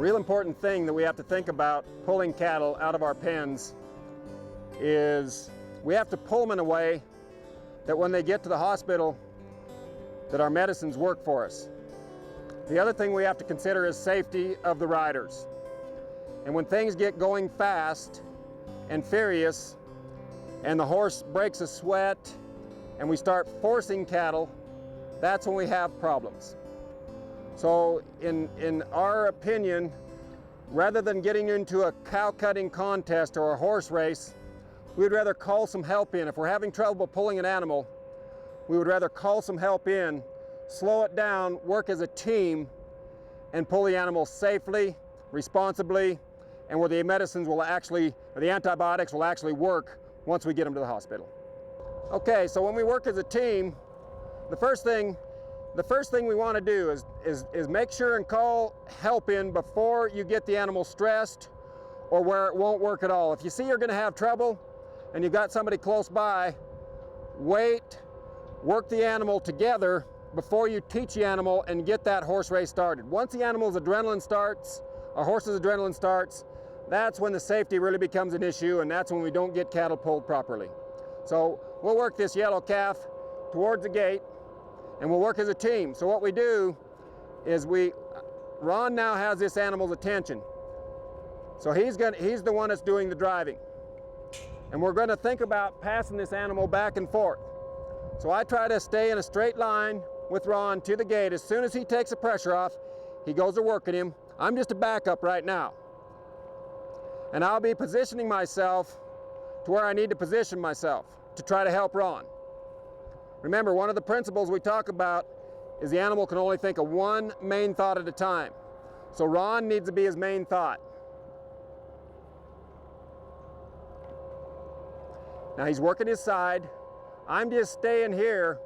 real important thing that we have to think about pulling cattle out of our pens is we have to pull them in a way that when they get to the hospital, that our medicines work for us. The other thing we have to consider is safety of the riders. And when things get going fast and furious, and the horse breaks a sweat, and we start forcing cattle, that's when we have problems. So in our opinion, rather than getting into a cow cutting contest or a horse race, we'd rather call some help in. If we're having trouble pulling an animal, we would rather call some help in, slow it down, work as a team, and pull the animal safely, responsibly, and where the medicines will actually, or the antibiotics will actually work once we get them to the hospital. Okay, so when we work as a team, the first thing we want to do is make sure and call help in before you get the animal stressed or where it won't work at all. If you see you're going to have trouble and you've got somebody close by, wait, work the animal together before you teach the animal and get that horse race started. Once the animal's adrenaline starts, our horse's adrenaline starts, that's when the safety really becomes an issue, and that's when we don't get cattle pulled properly. So we'll work this yellow calf towards the gate, and we'll work as a team. So what we do is Ron now has this animal's attention. So he's the one that's doing the driving. And we're going to think about passing this animal back and forth. So I try to stay in a straight line with Ron to the gate. As soon as he takes the pressure off, he goes to work at him. I'm just a backup right now. And I'll be positioning myself to where I need to position myself to try to help Ron. Remember, one of the principles we talk about is the animal can only think of one main thought at a time. So Ron needs to be his main thought. Now he's working his side. I'm just staying here.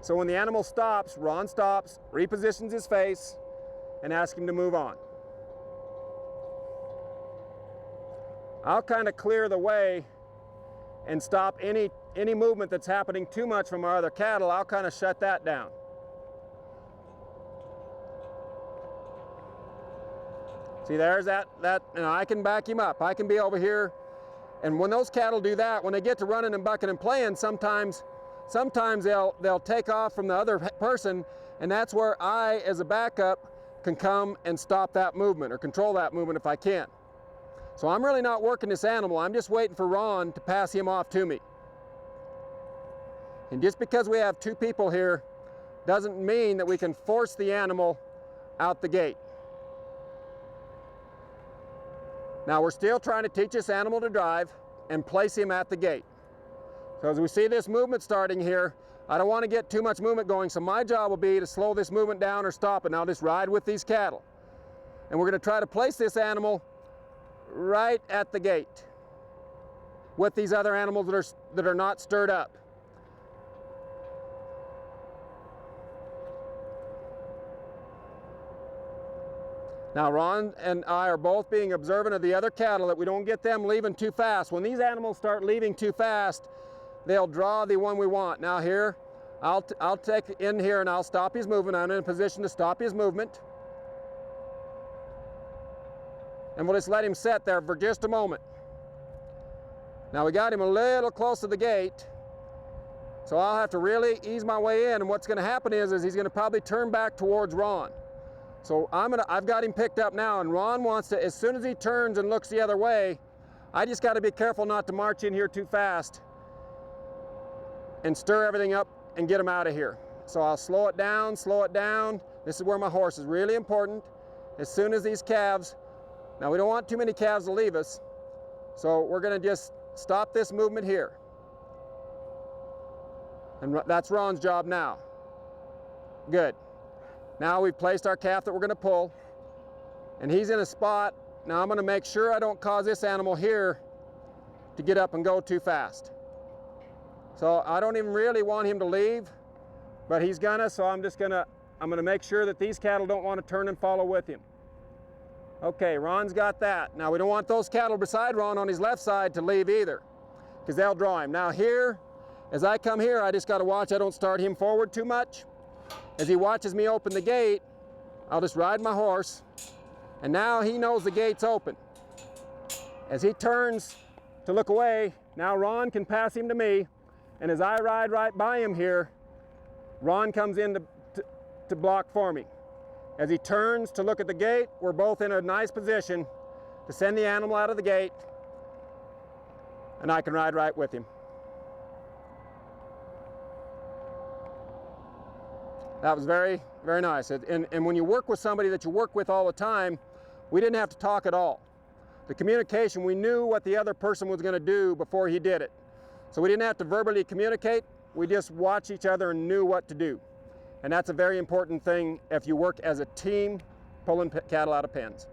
So when the animal stops, Ron stops, repositions his face, and asks him to move on. I'll kind of clear the way and stop any movement that's happening too much from our other cattle. I'll kind of shut that down. See, there's that, and I can back him up. I can be over here. And when those cattle do that, when they get to running and bucking and playing, sometimes they'll take off from the other person, and that's where I, as a backup, can come and stop that movement or control that movement if I can. So I'm really not working this animal. I'm just waiting for Ron to pass him off to me. And just because we have two people here doesn't mean that we can force the animal out the gate. Now we're still trying to teach this animal to drive and place him at the gate. So as we see this movement starting here, I don't want to get too much movement going, so my job will be to slow this movement down or stop it. And I'll just ride with these cattle. And we're going to try to place this animal right at the gate with these other animals that are not stirred up. Now Ron and I are both being observant of the other cattle that we don't get them leaving too fast. When these animals start leaving too fast, they'll draw the one we want. Now here, I'll take in here and I'll stop his movement. I'm in a position to stop his movement. And we'll just let him sit there for just a moment. Now we got him a little close to the gate, so I'll have to really ease my way in, and what's going to happen is he's going to probably turn back towards Ron. So I've got him picked up now, and Ron wants to, as soon as he turns and looks the other way, I just got to be careful not to march in here too fast and stir everything up and get him out of here. So I'll slow it down, slow it down. This is where my horse is really important. As soon as these calves, now we don't want too many calves to leave us, so we're going to just stop this movement here. And that's Ron's job now. Good. Now we've placed our calf that we're going to pull, and he's in a spot. Now I'm going to make sure I don't cause this animal here to get up and go too fast. So I don't even really want him to leave, but he's gonna, so I'm gonna make sure that these cattle don't want to turn and follow with him. Okay, Ron's got that. Now we don't want those cattle beside Ron on his left side to leave either, because they'll draw him. Now here, as I come here, I just got to watch I don't start him forward too much. As he watches me open the gate, I'll just ride my horse And now he knows the gate's open. As he turns to look away, now Ron can pass him to me, and as I ride right by him here, Ron comes in to block for me. As he turns to look at the gate, we're both in a nice position to send the animal out of the gate, and I can ride right with him. That was very, very nice. And when you work with somebody that you work with all the time, we didn't have to talk at all. The communication, we knew what the other person was going to do before he did it. So we didn't have to verbally communicate, we just watched each other and knew what to do. And that's a very important thing if you work as a team pulling cattle out of pens.